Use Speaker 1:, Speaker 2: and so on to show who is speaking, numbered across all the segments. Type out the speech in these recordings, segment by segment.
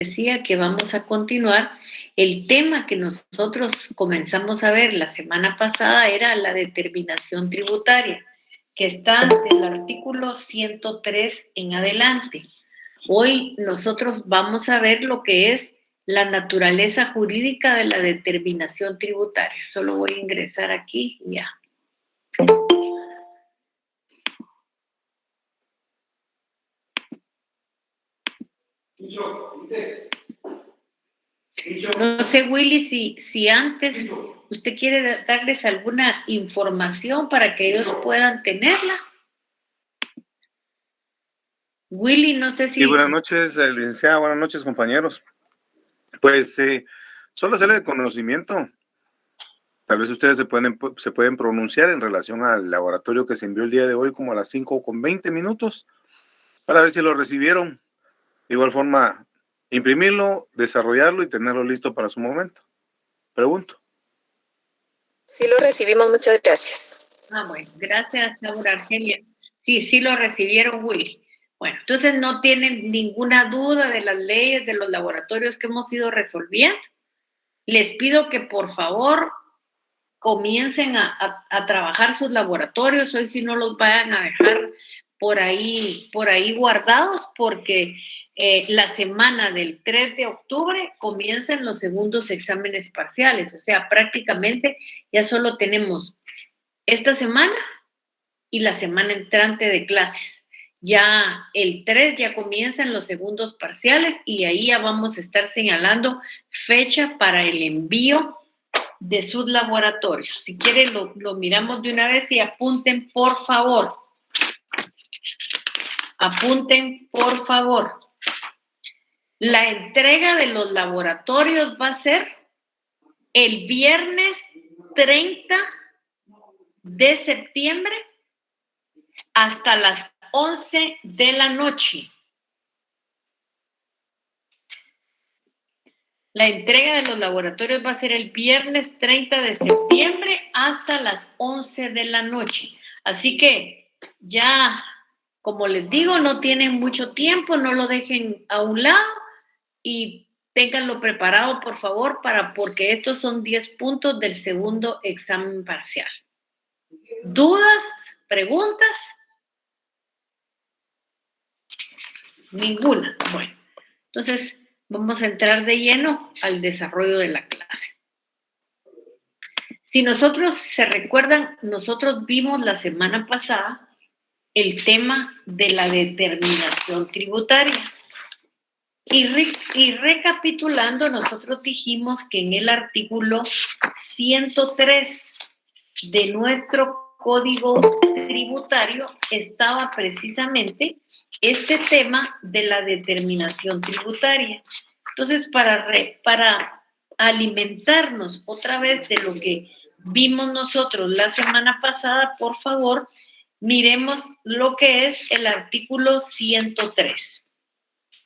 Speaker 1: decía que vamos a continuar. El tema que nosotros comenzamos a ver la semana pasada era la determinación tributaria, que está del artículo 103 en adelante. Hoy nosotros vamos a ver lo que es la naturaleza jurídica de la determinación tributaria. Solo voy a ingresar aquí y ya. No sé, Willy, si antes usted quiere darles alguna información para que ellos puedan tenerla. Willy, no sé si...
Speaker 2: Sí, buenas noches, licenciada, buenas noches, compañeros. Pues solo hacerle el conocimiento. Tal vez ustedes se pueden pronunciar en relación al laboratorio que se envió el día de hoy como a las 5:20 para ver si lo recibieron. De igual forma, imprimirlo, desarrollarlo y tenerlo listo para su momento. Pregunto.
Speaker 3: Sí lo recibimos, muchas gracias.
Speaker 1: Bueno, gracias, Laura Argelia. Sí lo recibieron, Willy. Bueno, entonces no tienen ninguna duda de las leyes de los laboratorios que hemos ido resolviendo. Les pido que por favor comiencen a trabajar sus laboratorios. Hoy sí no los vayan a dejar por ahí guardados, porque la semana del 3 de octubre comienzan los segundos exámenes parciales. O sea, prácticamente ya solo tenemos esta semana y la semana entrante de clases. Ya el 3 ya comienzan los segundos parciales y ahí ya vamos a estar señalando fecha para el envío de sus laboratorios. Si quieren lo miramos de una vez y apunten, por favor. Apunten, por favor. La entrega de los laboratorios va a ser el viernes 30 de septiembre hasta las 11 de la noche. La entrega de los laboratorios va a ser el viernes 30 de septiembre hasta las 11 de la noche. Así que ya, como les digo, no tienen mucho tiempo, no lo dejen a un lado y ténganlo preparado, por favor, porque estos son 10 puntos del segundo examen parcial. ¿Dudas? ¿Preguntas? Ninguna. Bueno, entonces vamos a entrar de lleno al desarrollo de la clase. Si nosotros se recuerdan, nosotros vimos la semana pasada el tema de la determinación tributaria. Y recapitulando, nosotros dijimos que en el artículo 103 de nuestro Código Tributario estaba precisamente este tema de la determinación tributaria. Entonces, para alimentarnos otra vez de lo que vimos nosotros la semana pasada, por favor, miremos lo que es el artículo 103.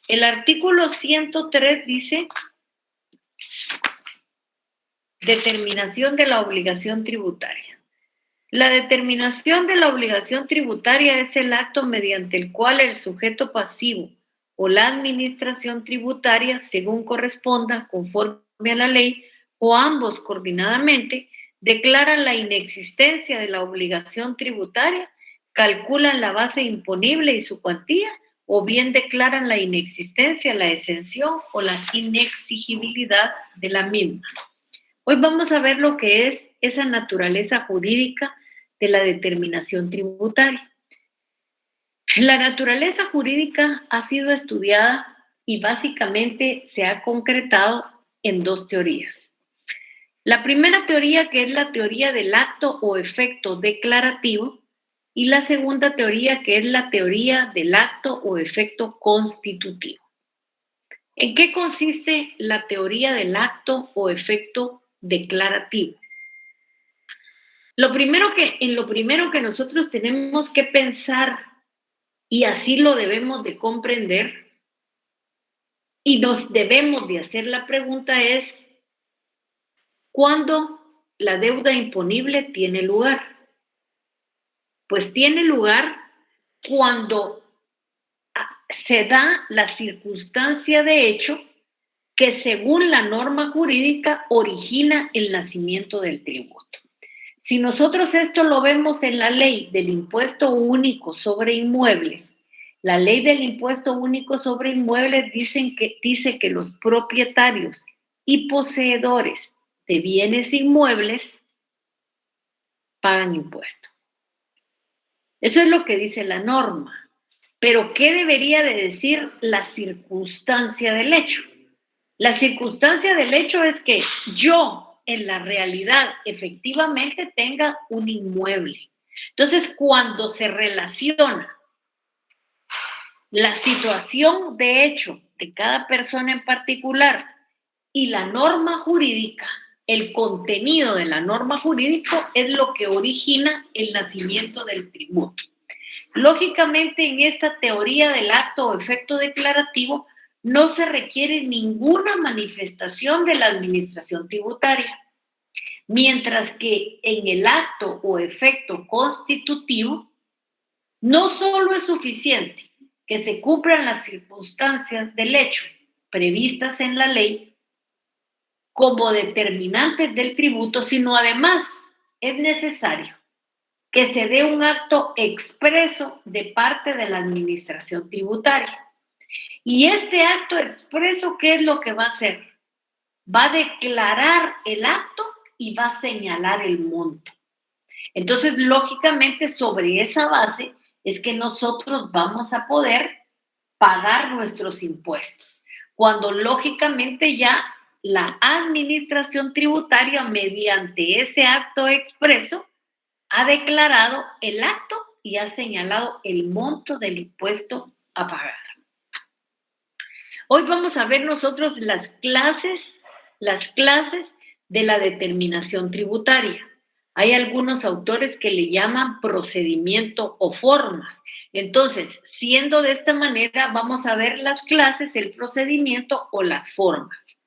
Speaker 1: El artículo 103 dice: determinación de la obligación tributaria. La determinación de la obligación tributaria es el acto mediante el cual el sujeto pasivo o la administración tributaria, según corresponda, conforme a la ley, o ambos coordinadamente, declaran la inexistencia de la obligación tributaria, calculan la base imponible y su cuantía, o bien declaran la inexistencia, la exención o la inexigibilidad de la misma. Hoy vamos a ver lo que es esa naturaleza jurídica de la determinación tributaria. La naturaleza jurídica ha sido estudiada y básicamente se ha concretado en dos teorías. La primera teoría, que es la teoría del acto o efecto declarativo, y la segunda teoría, que es la teoría del acto o efecto constitutivo. ¿En qué consiste la teoría del acto o efecto declarativo? En lo primero que nosotros tenemos que pensar, y así lo debemos de comprender, y nos debemos de hacer la pregunta es: ¿cuándo la deuda imponible tiene lugar? Pues tiene lugar cuando se da la circunstancia de hecho que según la norma jurídica origina el nacimiento del tributo. Si nosotros esto lo vemos en la ley del impuesto único sobre inmuebles, la ley del impuesto único sobre inmuebles dice que los propietarios y poseedores de bienes inmuebles pagan impuesto. Eso es lo que dice la norma. Pero ¿qué debería de decir la circunstancia del hecho? La circunstancia del hecho es que yo, en la realidad, efectivamente tenga un inmueble. Entonces, cuando se relaciona la situación de hecho de cada persona en particular y la norma jurídica, el contenido de la norma jurídica es lo que origina el nacimiento del tributo. Lógicamente, en esta teoría del acto o efecto declarativo, no se requiere ninguna manifestación de la administración tributaria, mientras que en el acto o efecto constitutivo, no solo es suficiente que se cumplan las circunstancias del hecho previstas en la ley como determinantes del tributo, sino además es necesario que se dé un acto expreso de parte de la administración tributaria. Y este acto expreso, ¿qué es lo que va a hacer? Va a declarar el acto y va a señalar el monto. Entonces, lógicamente, sobre esa base es que nosotros vamos a poder pagar nuestros impuestos. Cuando lógicamente ya la administración tributaria, mediante ese acto expreso, ha declarado el acto y ha señalado el monto del impuesto a pagar. Hoy vamos a ver nosotros las clases de la determinación tributaria. Hay algunos autores que le llaman procedimiento o formas. Entonces, siendo de esta manera, vamos a ver las clases, el procedimiento o las formas.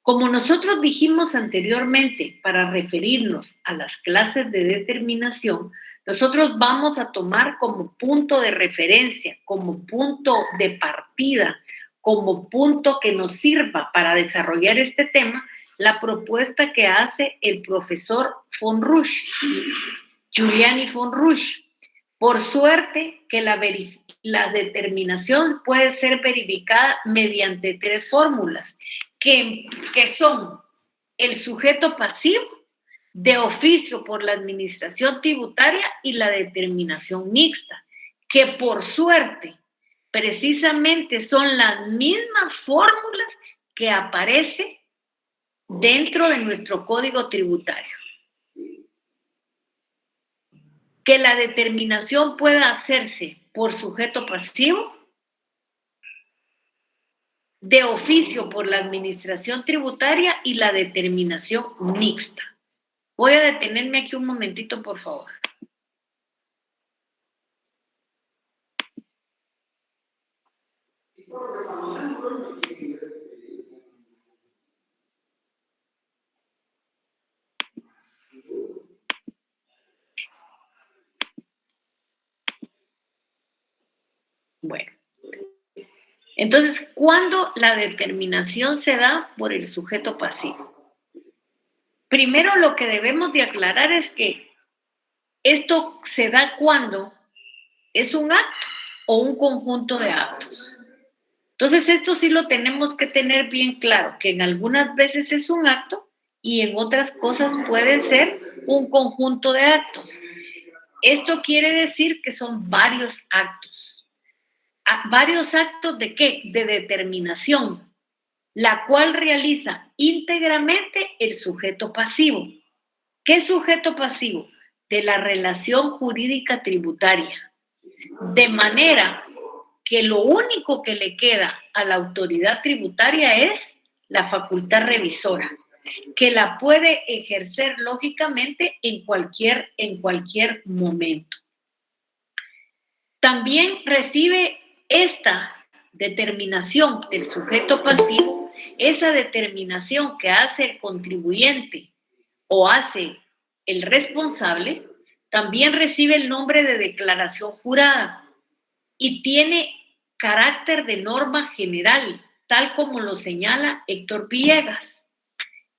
Speaker 1: Como nosotros dijimos anteriormente, para referirnos a las clases de determinación, nosotros vamos a tomar como punto de referencia, como punto de partida, como punto que nos sirva para desarrollar este tema, la propuesta que hace el profesor von Rusch, Giuliani von Rusch. Por suerte que la determinación puede ser verificada mediante 3 fórmulas, que son el sujeto pasivo, de oficio por la administración tributaria y la determinación mixta, que por suerte precisamente son las mismas fórmulas que aparecen dentro de nuestro código tributario. Que la determinación pueda hacerse por sujeto pasivo, de oficio por la administración tributaria y la determinación mixta. Voy a detenerme aquí un momentito, por favor. Bueno, entonces, ¿cuándo la determinación se da por el sujeto pasivo? Primero, lo que debemos de aclarar es que esto se da cuando es un acto o un conjunto de actos. Entonces, esto sí lo tenemos que tener bien claro, que en algunas veces es un acto y en otras cosas puede ser un conjunto de actos. Esto quiere decir que son varios actos. ¿Varios actos de qué? De determinación, la cual realiza íntegramente el sujeto pasivo. ¿Qué sujeto pasivo? De la relación jurídica tributaria. De manera que lo único que le queda a la autoridad tributaria es la facultad revisora, que la puede ejercer lógicamente en cualquier momento. También recibe esta determinación del sujeto pasivo, esa determinación que hace el contribuyente o hace el responsable, también recibe el nombre de declaración jurada y tiene carácter de norma general tal como lo señala Héctor Villegas.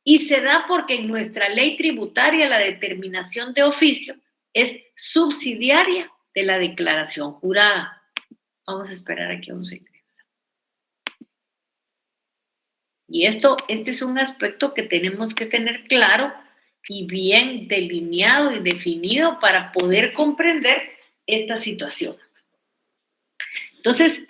Speaker 1: Y se da porque en nuestra ley tributaria la determinación de oficio es subsidiaria de la declaración jurada. Vamos a esperar aquí un segundo. Y este es un aspecto que tenemos que tener claro y bien delineado y definido para poder comprender esta situación. Entonces,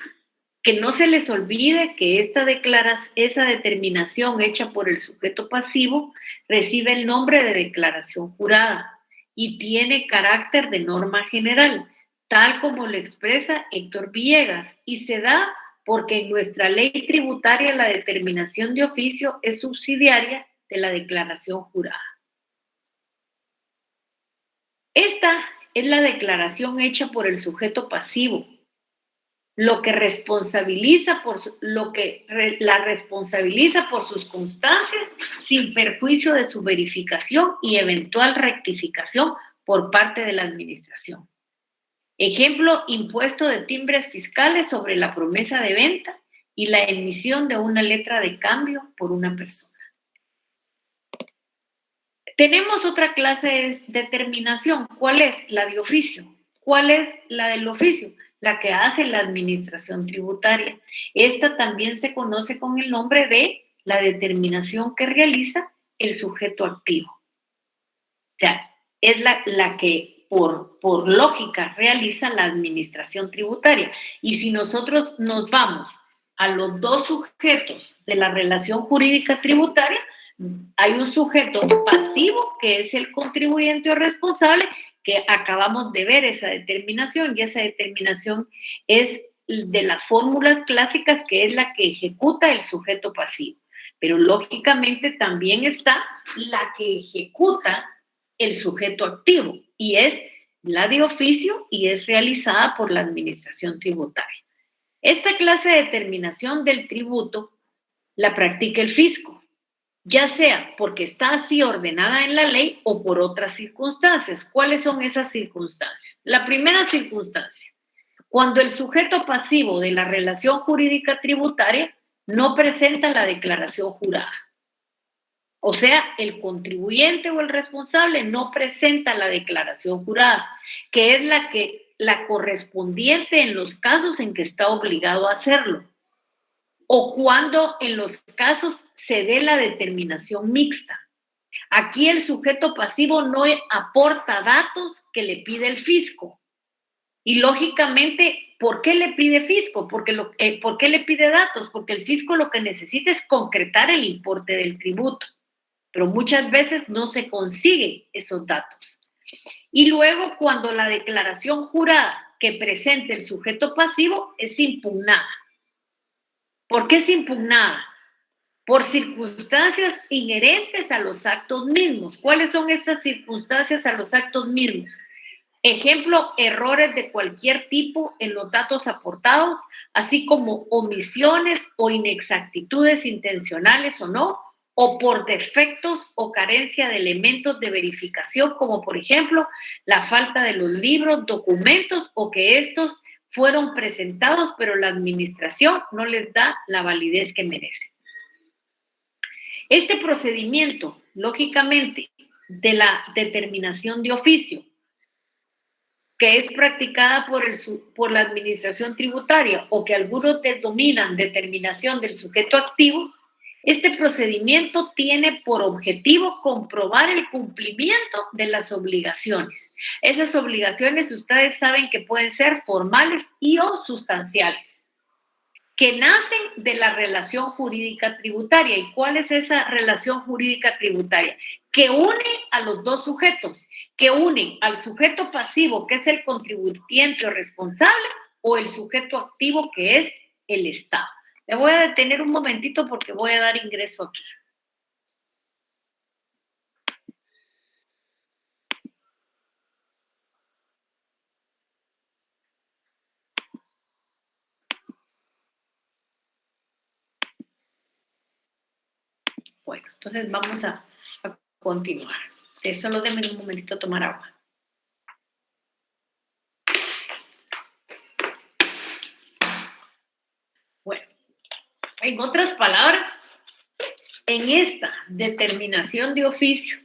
Speaker 1: que no se les olvide que esa determinación hecha por el sujeto pasivo recibe el nombre de declaración jurada y tiene carácter de norma general, tal como lo expresa Héctor Villegas, y se da porque en nuestra ley tributaria la determinación de oficio es subsidiaria de la declaración jurada. Esta es la declaración hecha por el sujeto pasivo, la responsabiliza por sus constancias sin perjuicio de su verificación y eventual rectificación por parte de la administración. Ejemplo, impuesto de timbres fiscales sobre la promesa de venta y la emisión de una letra de cambio por una persona. Tenemos otra clase de determinación. ¿Cuál es? La de oficio. ¿Cuál es la del oficio? La que hace la administración tributaria. Esta también se conoce con el nombre de la determinación que realiza el sujeto activo. O sea, es la que por lógica realiza la administración tributaria. Y si nosotros nos vamos a los dos sujetos de la relación jurídica tributaria, hay un sujeto pasivo que es el contribuyente o responsable, que acabamos de ver esa determinación, y esa determinación es de las fórmulas clásicas, que es la que ejecuta el sujeto pasivo. Pero lógicamente también está la que ejecuta el sujeto activo, y es la de oficio y es realizada por la administración tributaria. Esta clase de determinación del tributo la practica el fisco, ya sea porque está así ordenada en la ley o por otras circunstancias. ¿Cuáles son esas circunstancias? La primera circunstancia, cuando el sujeto pasivo de la relación jurídica tributaria no presenta la declaración jurada. O sea, el contribuyente o el responsable no presenta la declaración jurada, que es la correspondiente en los casos en que está obligado a hacerlo, o cuando en los casos se dé la determinación mixta. Aquí el sujeto pasivo no aporta datos que le pide el fisco. Y lógicamente, ¿por qué le pide fisco? ¿Por qué le pide datos? Porque el fisco lo que necesita es concretar el importe del tributo, pero muchas veces no se consiguen esos datos. Y luego, cuando la declaración jurada que presente el sujeto pasivo es impugnada. ¿Por qué es impugnada? Por circunstancias inherentes a los actos mismos. ¿Cuáles son estas circunstancias a los actos mismos? Ejemplo, errores de cualquier tipo en los datos aportados, así como omisiones o inexactitudes intencionales o no, o por defectos o carencia de elementos de verificación, como por ejemplo la falta de los libros, documentos, o que estos fueron presentados pero la administración no les da la validez que merecen. Este procedimiento, lógicamente, de la determinación de oficio, que es practicada por la administración tributaria, o que algunos denominan determinación del sujeto activo, este procedimiento tiene por objetivo comprobar el cumplimiento de las obligaciones. Esas obligaciones ustedes saben que pueden ser formales y o sustanciales, que nacen de la relación jurídica tributaria. ¿Y cuál es esa relación jurídica tributaria? Que une a los dos sujetos, que une al sujeto pasivo, que es el contribuyente o responsable, o el sujeto activo, que es el Estado. Me voy a detener un momentito porque voy a dar ingreso aquí. Bueno, entonces vamos a continuar. Solo denme un momentito a tomar agua. Bueno, En otras palabras, en esta determinación de oficio,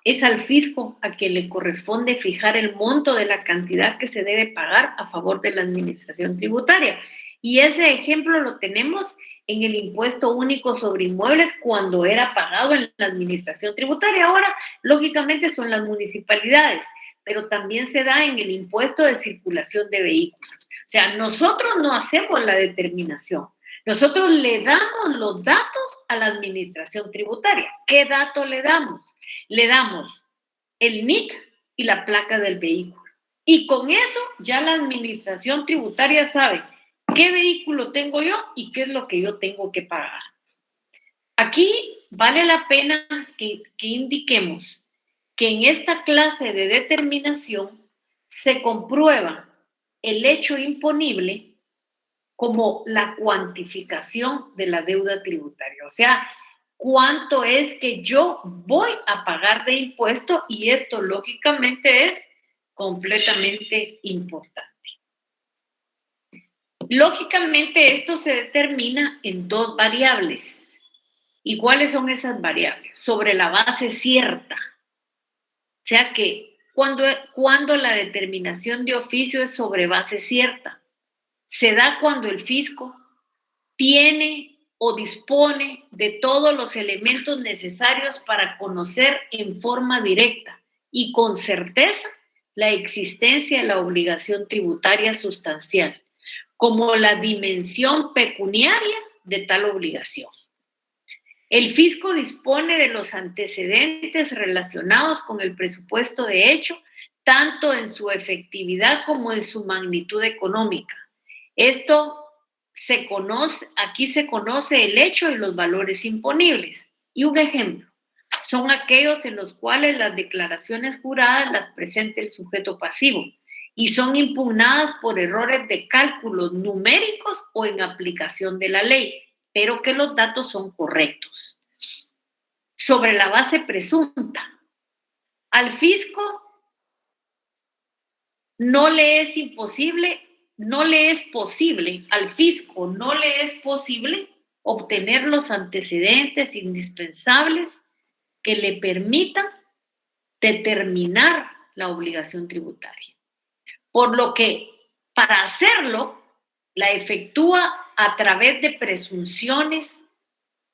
Speaker 1: es al fisco a quien le corresponde fijar el monto de la cantidad que se debe pagar a favor de la administración tributaria. Y ese ejemplo lo tenemos en el impuesto único sobre inmuebles cuando era pagado en la administración tributaria. Ahora, lógicamente, son las municipalidades, pero también se da en el impuesto de circulación de vehículos. O sea, nosotros no hacemos la determinación. Nosotros le damos los datos a la administración tributaria. ¿Qué dato le damos? Le damos el NIC y la placa del vehículo. Y con eso ya la administración tributaria sabe qué vehículo tengo yo y qué es lo que yo tengo que pagar. Aquí vale la pena que indiquemos que en esta clase de determinación se comprueba el hecho imponible como la cuantificación de la deuda tributaria. O sea, cuánto es que yo voy a pagar de impuesto, y esto lógicamente es completamente importante. Lógicamente esto se determina en dos variables. ¿Y cuáles son esas variables? Sobre la base cierta. O sea que cuando la determinación de oficio es sobre base cierta, se da cuando el fisco tiene o dispone de todos los elementos necesarios para conocer en forma directa y con certeza la existencia de la obligación tributaria sustancial, como la dimensión pecuniaria de tal obligación. El fisco dispone de los antecedentes relacionados con el presupuesto de hecho, tanto en su efectividad como en su magnitud económica. Esto aquí se conoce el hecho y los valores imponibles. Y un ejemplo, son aquellos en los cuales las declaraciones juradas las presenta el sujeto pasivo y son impugnadas por errores de cálculos numéricos o en aplicación de la ley, pero que los datos son correctos. Sobre la base presunta, al fisco no le es posible obtener los antecedentes indispensables que le permitan determinar la obligación tributaria. Por lo que, para hacerlo, la efectúa a través de presunciones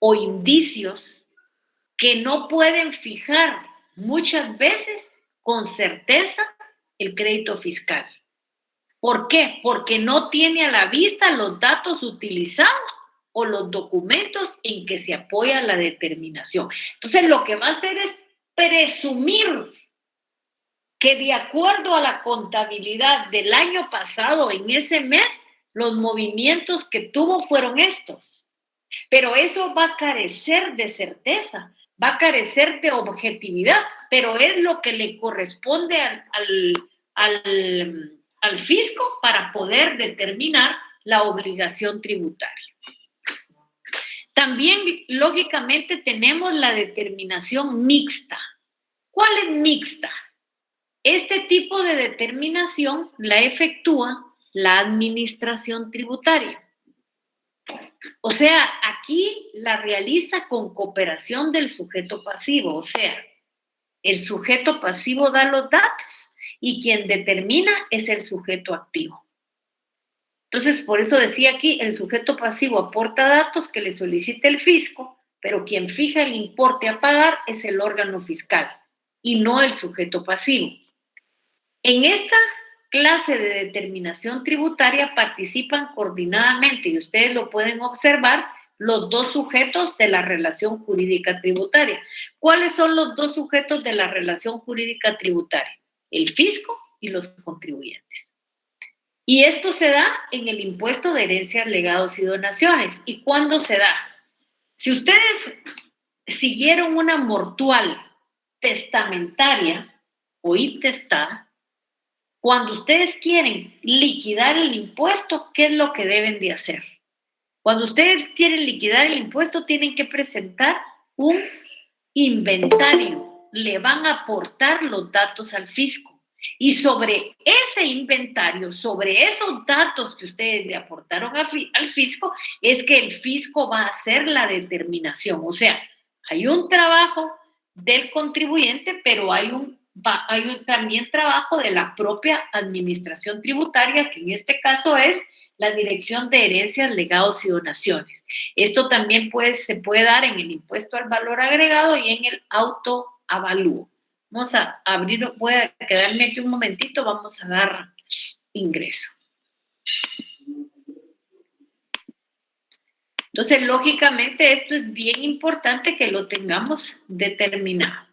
Speaker 1: o indicios que no pueden fijar muchas veces con certeza el crédito fiscal. ¿Por qué? Porque no tiene a la vista los datos utilizados o los documentos en que se apoya la determinación. Entonces, lo que va a hacer es presumir que de acuerdo a la contabilidad del año pasado, en ese mes, los movimientos que tuvo fueron estos. Pero eso va a carecer de certeza, va a carecer de objetividad, pero es lo que le corresponde al fisco para poder determinar la obligación tributaria. También, lógicamente, tenemos la determinación mixta. ¿Cuál es mixta? Este tipo de determinación la efectúa la administración tributaria. O sea, aquí la realiza con cooperación del sujeto pasivo. O sea, el sujeto pasivo da los datos y quien determina es el sujeto activo. Entonces, por eso decía aquí, el sujeto pasivo aporta datos que le solicita el fisco, pero quien fija el importe a pagar es el órgano fiscal y no el sujeto pasivo. En esta clase de determinación tributaria participan coordinadamente, y ustedes lo pueden observar, los dos sujetos de la relación jurídica tributaria. ¿Cuáles son los dos sujetos de la relación jurídica tributaria? El fisco y los contribuyentes. Y esto se da en el impuesto de herencias, legados y donaciones. ¿Y cuándo se da? Si ustedes siguieron una mortual testamentaria o intestada, cuando ustedes quieren liquidar el impuesto, ¿qué es lo que deben de hacer? Cuando ustedes quieren liquidar el impuesto, tienen que presentar un inventario. Le van a aportar los datos al fisco. Y sobre ese inventario, sobre esos datos que ustedes le aportaron al fisco, es que el fisco va a hacer la determinación. O sea, hay un trabajo del contribuyente, pero hay un también trabajo de la propia administración tributaria, que en este caso es la Dirección de Herencias, Legados y Donaciones. Esto también se puede dar en el impuesto al valor agregado y en el autoavalúo. Vamos a abrir, voy a quedarme aquí un momentito, vamos a dar ingreso. Entonces, lógicamente, esto es bien importante que lo tengamos determinado.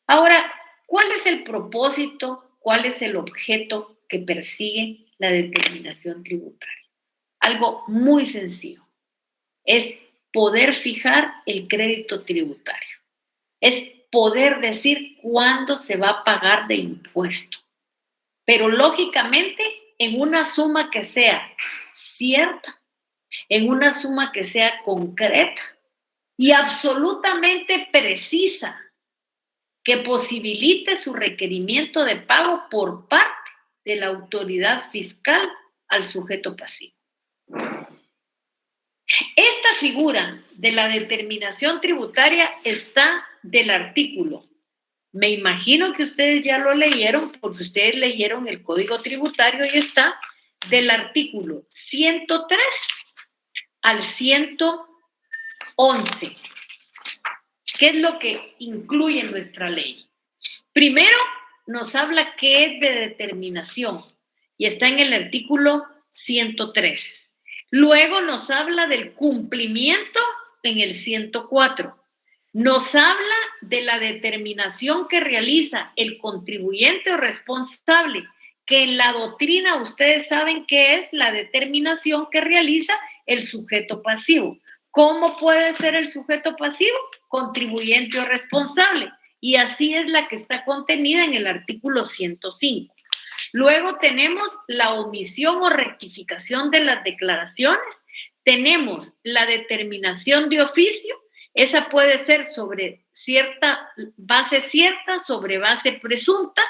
Speaker 1: Ahora, ¿cuál es el propósito, cuál es el objeto que persigue la determinación tributaria? Algo muy sencillo. Es poder fijar el crédito tributario. Es poder decir cuándo se va a pagar de impuesto. Pero lógicamente en una suma que sea cierta, en una suma que sea concreta y absolutamente precisa, que posibilite su requerimiento de pago por parte de la autoridad fiscal al sujeto pasivo. Esta figura de la determinación tributaria está del artículo. Me imagino que ustedes ya lo leyeron porque ustedes leyeron el Código Tributario y está del artículo 103 al 111. ¿Qué es lo que incluye nuestra ley? Primero, nos habla qué es de determinación y está en el artículo 103. Luego nos habla del cumplimiento en el 104. Nos habla de la determinación que realiza el contribuyente o responsable, que en la doctrina ustedes saben qué es la determinación que realiza el sujeto pasivo. ¿Cómo puede ser el sujeto pasivo? Contribuyente o responsable. Y así es la que está contenida en el artículo 105. Luego tenemos la omisión o rectificación de las declaraciones. Tenemos la determinación de oficio. Esa puede ser sobre base cierta, sobre base presunta.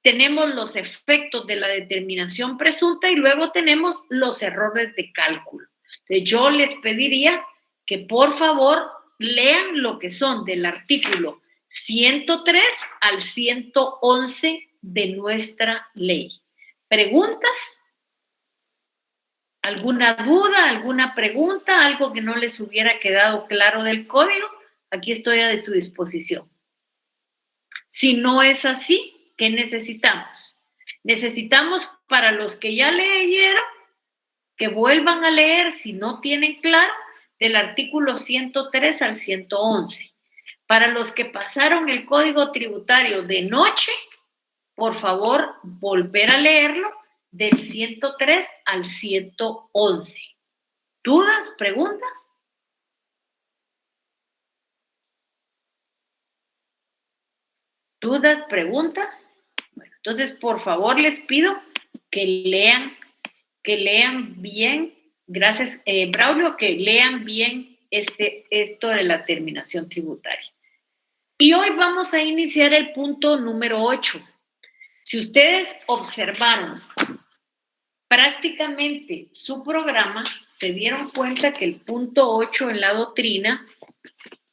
Speaker 1: Tenemos los efectos de la determinación presunta y luego tenemos los errores de cálculo. Entonces, yo les pediría que por favor lean lo que son del artículo 103 al 111 de nuestra ley. ¿Preguntas? ¿Alguna duda, alguna pregunta, algo que no les hubiera quedado claro del código? Aquí estoy a su disposición. Si no es así, ¿qué necesitamos? Necesitamos, para los que ya leyeron, que vuelvan a leer, si no tienen claro, del artículo 103 al 111. Para los que pasaron el Código Tributario de noche, por favor, volver a leerlo del 103 al 111. ¿Dudas? ¿Preguntas? ¿Dudas? ¿Preguntas? Bueno, entonces, por favor, les pido que lean bien, gracias, Braulio, que lean bien esto de la terminación tributaria. Y hoy vamos a iniciar el punto número 8. Si ustedes observaron prácticamente su programa, se dieron cuenta que el punto 8 en la doctrina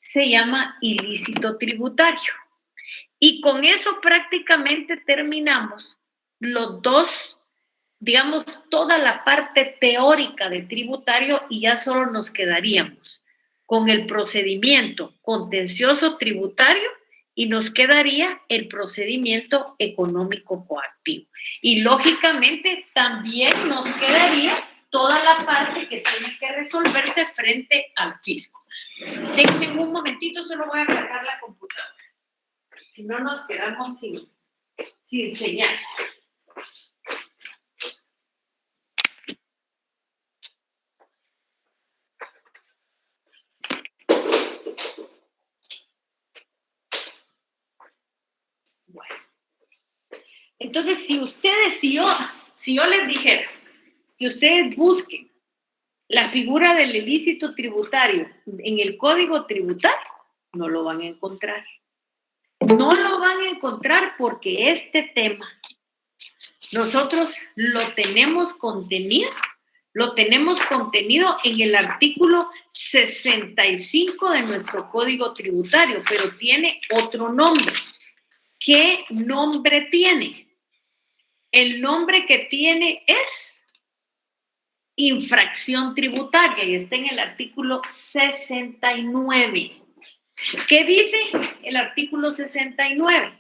Speaker 1: se llama ilícito tributario. Y con eso prácticamente terminamos los dos, digamos, toda la parte teórica de tributario y ya solo nos quedaríamos con el procedimiento contencioso tributario y nos quedaría el procedimiento económico coactivo. Y lógicamente también nos quedaría toda la parte que tiene que resolverse frente al fisco. Déjenme un momentito, solo voy a cargar la computadora. Si no, nos quedamos sin señal. Bueno. Entonces, si yo les dijera que ustedes busquen la figura del ilícito tributario en el Código Tributario, no lo van a encontrar. No lo van a encontrar porque este tema nosotros lo tenemos contenido en el artículo 65 de nuestro Código Tributario, pero tiene otro nombre. ¿Qué nombre tiene? El nombre que tiene es infracción tributaria y está en el artículo 69. ¿Qué dice el artículo 69?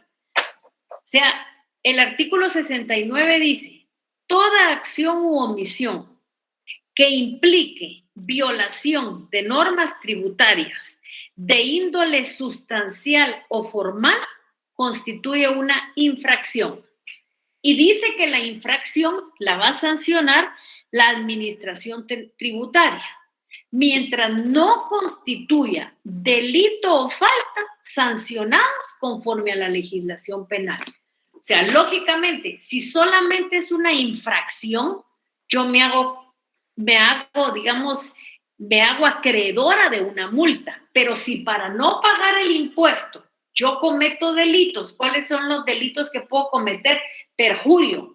Speaker 1: O sea, el artículo 69 dice, toda acción u omisión que implique violación de normas tributarias de índole sustancial o formal constituye una infracción. Y dice que la infracción la va a sancionar la administración tributaria. Mientras no constituya delito o falta sancionados conforme a la legislación penal. O sea, lógicamente, si solamente es una infracción, yo me hago, digamos, me hago acreedora de una multa. Pero si para no pagar el impuesto yo cometo delitos, ¿cuáles son los delitos que puedo cometer? Perjurio.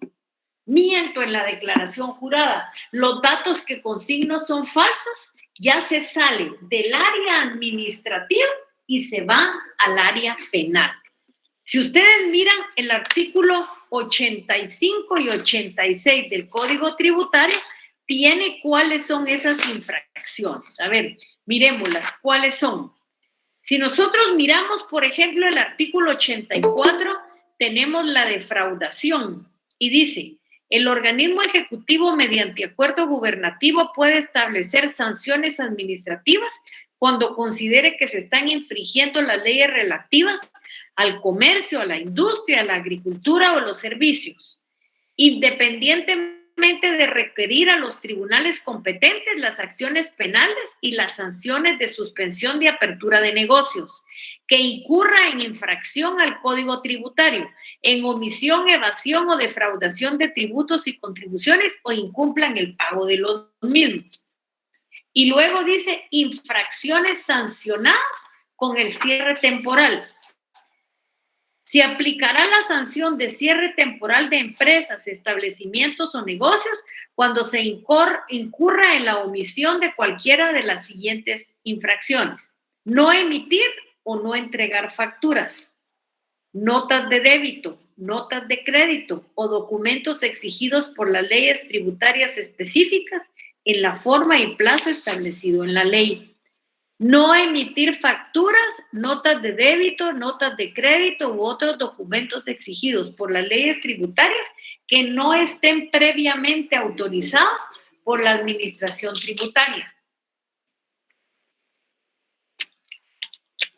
Speaker 1: Miento en la declaración jurada. Los datos que consigno son falsos. Ya se sale del área administrativa y se va al área penal. Si ustedes miran el artículo 85 y 86 del Código Tributario, tiene cuáles son esas infracciones. A ver, miremoslas, ¿cuáles son? Si nosotros miramos, por ejemplo, el artículo 84, tenemos la defraudación y dice, el organismo ejecutivo mediante acuerdo gubernativo puede establecer sanciones administrativas cuando considere que se están infringiendo las leyes relativas al comercio, a la industria, a la agricultura o los servicios, independientemente de requerir a los tribunales competentes las acciones penales y las sanciones de suspensión de apertura de negocios, que incurra en infracción al Código Tributario, en omisión, evasión o defraudación de tributos y contribuciones o incumplan el pago de los mismos. Y luego dice infracciones sancionadas con el cierre temporal. Se aplicará la sanción de cierre temporal de empresas, establecimientos o negocios cuando se incurra en la omisión de cualquiera de las siguientes infracciones. No emitir o no entregar facturas, notas de débito, notas de crédito o documentos exigidos por las leyes tributarias específicas en la forma y plazo establecido en la ley. No emitir facturas, notas de débito, notas de crédito u otros documentos exigidos por las leyes tributarias que no estén previamente autorizados por la administración tributaria.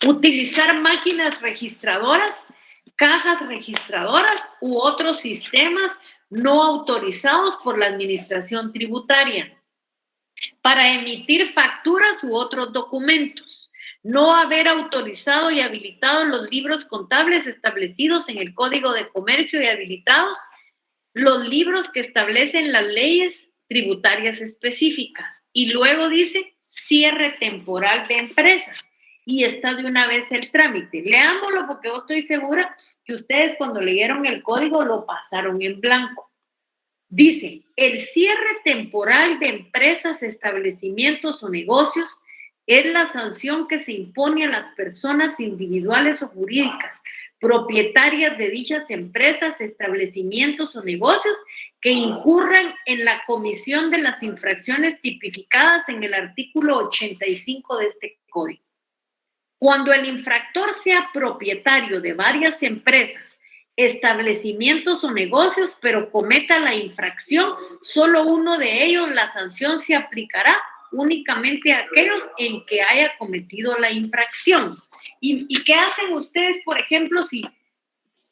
Speaker 1: Utilizar máquinas registradoras, cajas registradoras u otros sistemas no autorizados por la administración tributaria para emitir facturas u otros documentos. No haber autorizado y habilitado los libros contables establecidos en el Código de Comercio y habilitados los libros que establecen las leyes tributarias específicas. Y luego dice cierre temporal de empresas. Y está de una vez el trámite. Leámoslo porque yo estoy segura que ustedes cuando leyeron el código lo pasaron en blanco. Dice, el cierre temporal de empresas, establecimientos o negocios es la sanción que se impone a las personas individuales o jurídicas propietarias de dichas empresas, establecimientos o negocios que incurran en la comisión de las infracciones tipificadas en el artículo 85 de este código. Cuando el infractor sea propietario de varias empresas, establecimientos o negocios, pero cometa la infracción, solo uno de ellos, la sanción se aplicará únicamente a aquellos en que haya cometido la infracción. ¿Y qué hacen ustedes, por ejemplo, si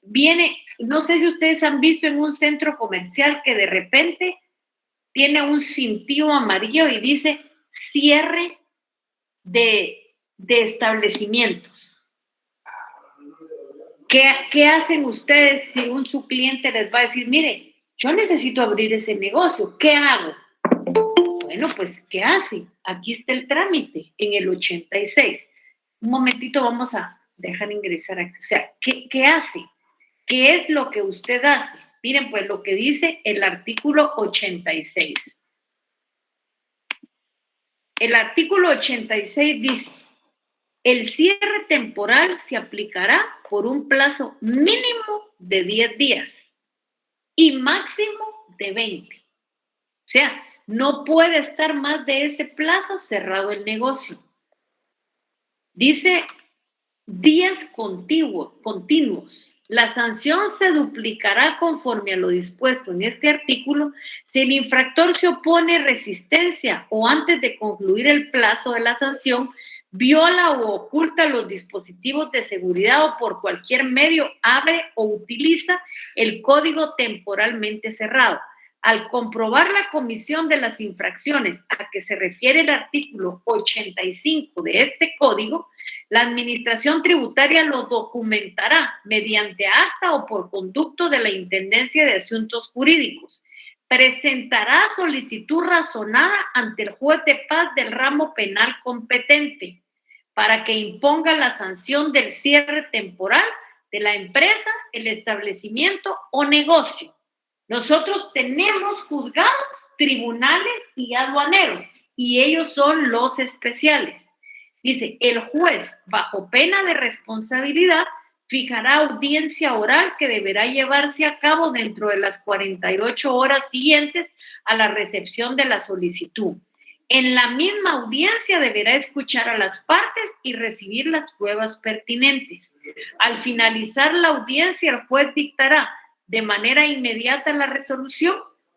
Speaker 1: viene, no sé si ustedes han visto en un centro comercial que de repente tiene un cintillo amarillo y dice cierre de establecimientos? ¿Qué hacen ustedes si su cliente les va a decir, mire, yo necesito abrir ese negocio, ¿qué hago? Bueno, pues, ¿qué hacen? Aquí está el trámite en el 86. Un momentito, vamos a dejan ingresar. O sea, ¿qué hace? ¿Qué es lo que usted hace? Miren, pues lo que dice el artículo 86. El artículo 86 dice, el cierre temporal se aplicará por un plazo mínimo de 10 días y máximo de 20. O sea, no puede estar más de ese plazo cerrado el negocio. Dice días continuos. La sanción se duplicará conforme a lo dispuesto en este artículo si el infractor se opone, resistencia o antes de concluir el plazo de la sanción viola o oculta los dispositivos de seguridad o por cualquier medio abre o utiliza el código temporalmente cerrado. Al comprobar la comisión de las infracciones a que se refiere el artículo 85 de este código, la Administración Tributaria lo documentará mediante acta o por conducto de la Intendencia de Asuntos Jurídicos. Presentará solicitud razonada ante el juez de paz del ramo penal competente para que imponga la sanción del cierre temporal de la empresa, el establecimiento o negocio. Nosotros tenemos juzgados, tribunales y aduaneros, y ellos son los especiales. Dice, el juez, bajo pena de responsabilidad, fijará audiencia oral que deberá llevarse a cabo dentro de las 48 horas siguientes a la recepción de la solicitud. En la misma audiencia deberá escuchar a las partes y recibir las pruebas pertinentes. Al finalizar la audiencia, el juez dictará de manera inmediata la resolución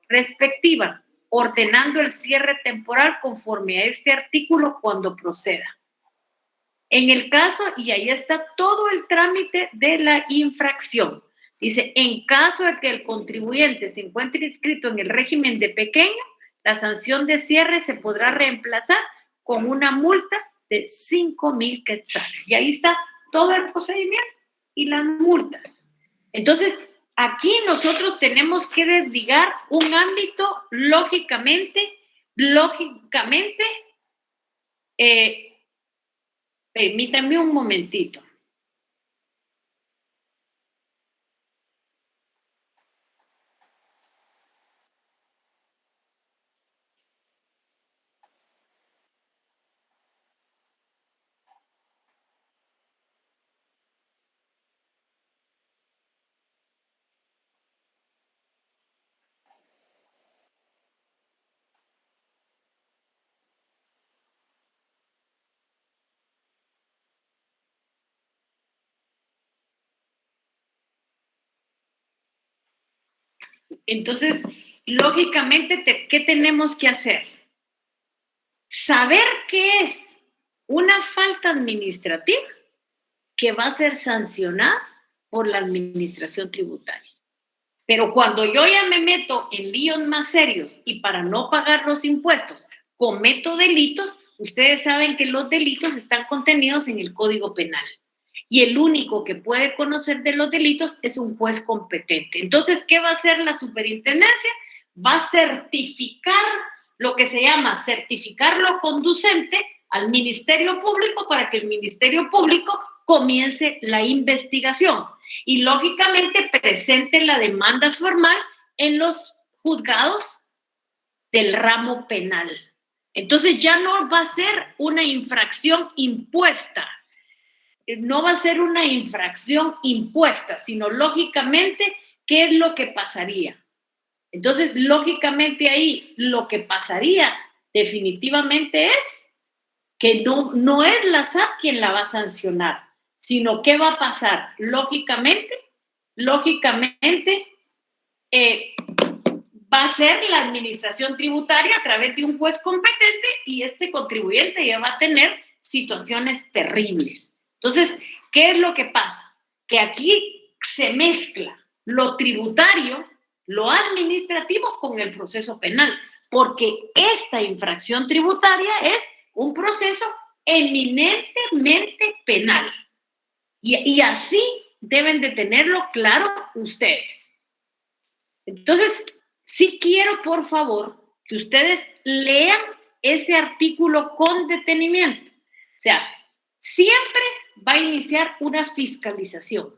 Speaker 1: respectiva, ordenando el cierre temporal conforme a este artículo cuando proceda. En el caso, y ahí está todo el trámite de la infracción, dice, en caso de que el contribuyente se encuentre inscrito en el régimen de pequeño, la sanción de cierre se podrá reemplazar con una multa de 5,000 quetzales. Y ahí está todo el procedimiento y las multas. Entonces, aquí nosotros tenemos que desligar un ámbito lógicamente, permítanme un momentito. Entonces, lógicamente, ¿qué tenemos que hacer? Saber qué es una falta administrativa que va a ser sancionada por la Administración Tributaria. Pero cuando yo ya me meto en líos más serios y para no pagar los impuestos cometo delitos, ustedes saben que los delitos están contenidos en el Código Penal. Y el único que puede conocer de los delitos es un juez competente. Entonces, ¿qué va a hacer la superintendencia? Va a certificar lo que se llama certificar lo conducente al Ministerio Público para que el Ministerio Público comience la investigación y, lógicamente, presente la demanda formal en los juzgados del ramo penal. Entonces, ya no va a ser una infracción impuesta. No va a ser una infracción impuesta, sino lógicamente, ¿qué es lo que pasaría? Entonces, lógicamente ahí lo que pasaría definitivamente es que no es la SAT quien la va a sancionar, sino ¿qué va a pasar? Lógicamente, va a ser la Administración Tributaria a través de un juez competente y este contribuyente ya va a tener situaciones terribles. Entonces, ¿qué es lo que pasa? Que aquí se mezcla lo tributario, lo administrativo con el proceso penal, porque esta infracción tributaria es un proceso eminentemente penal. Y así deben de tenerlo claro ustedes. Entonces, sí quiero, por favor, que ustedes lean ese artículo con detenimiento. O sea, siempre va a iniciar una fiscalización.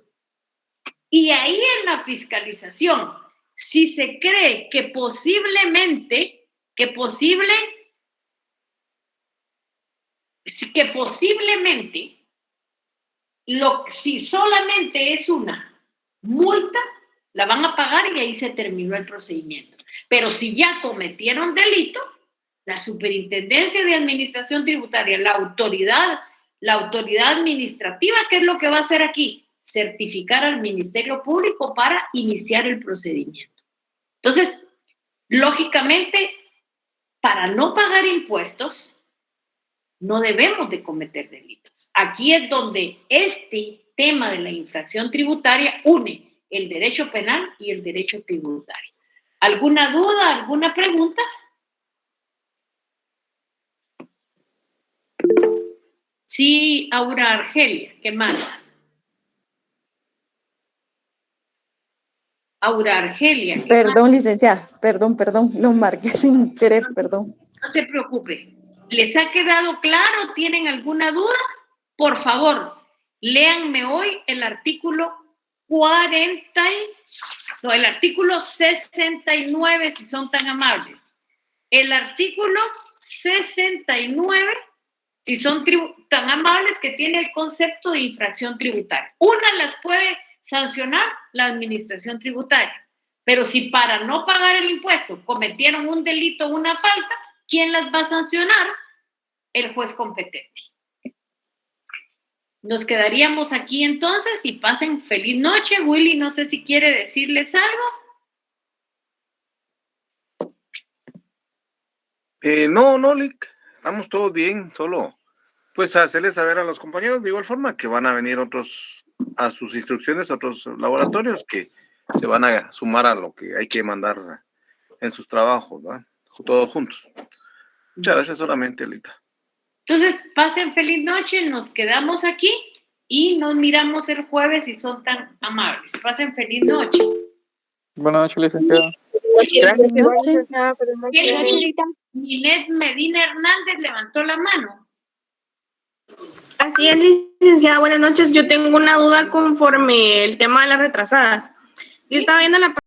Speaker 1: Y ahí en la fiscalización, si se cree que posiblemente si solamente es una multa, la van a pagar y ahí se terminó el procedimiento. Pero si ya cometieron delito, la Superintendencia de Administración Tributaria, la autoridad administrativa, ¿qué es lo que va a hacer aquí? Certificar al Ministerio Público para iniciar el procedimiento. Entonces, lógicamente, para no pagar impuestos, no debemos de cometer delitos. Aquí es donde este tema de la infracción tributaria une el derecho penal y el derecho tributario. ¿Alguna duda, alguna pregunta? Sí, Aura Argelia, ¿qué manda? Aura Argelia.
Speaker 4: Perdón, licenciada, perdón, lo marqué sin querer, perdón.
Speaker 1: No se preocupe. ¿Les ha quedado claro? ¿Tienen alguna duda? Por favor, léanme hoy el artículo 69, si son tan amables. El artículo 69, si son tan amables, que tiene el concepto de infracción tributaria. Una las puede sancionar la administración tributaria, pero si para no pagar el impuesto cometieron un delito o una falta, ¿quién las va a sancionar? El juez competente. Nos quedaríamos aquí entonces y pasen feliz noche. Willy, no sé si quiere decirles algo.
Speaker 2: No, Lick, estamos todos bien, solo pues hacerles saber a los compañeros de igual forma que van a venir otros a sus instrucciones, otros laboratorios que se van a sumar a lo que hay que mandar en sus trabajos, ¿no? Todos juntos. Muchas gracias solamente, Alita.
Speaker 1: Entonces, pasen feliz noche, nos quedamos aquí y nos miramos el jueves si son tan amables. Pasen feliz noche.
Speaker 5: Buenas noches, licenciada.
Speaker 3: Gracias,
Speaker 4: noche.
Speaker 3: licenciada. Buenas noches.
Speaker 1: Minet Medina Hernández levantó la mano.
Speaker 6: Así es, licenciada. Buenas noches. Yo tengo una duda conforme el tema de las retrasadas. Yo estaba viendo la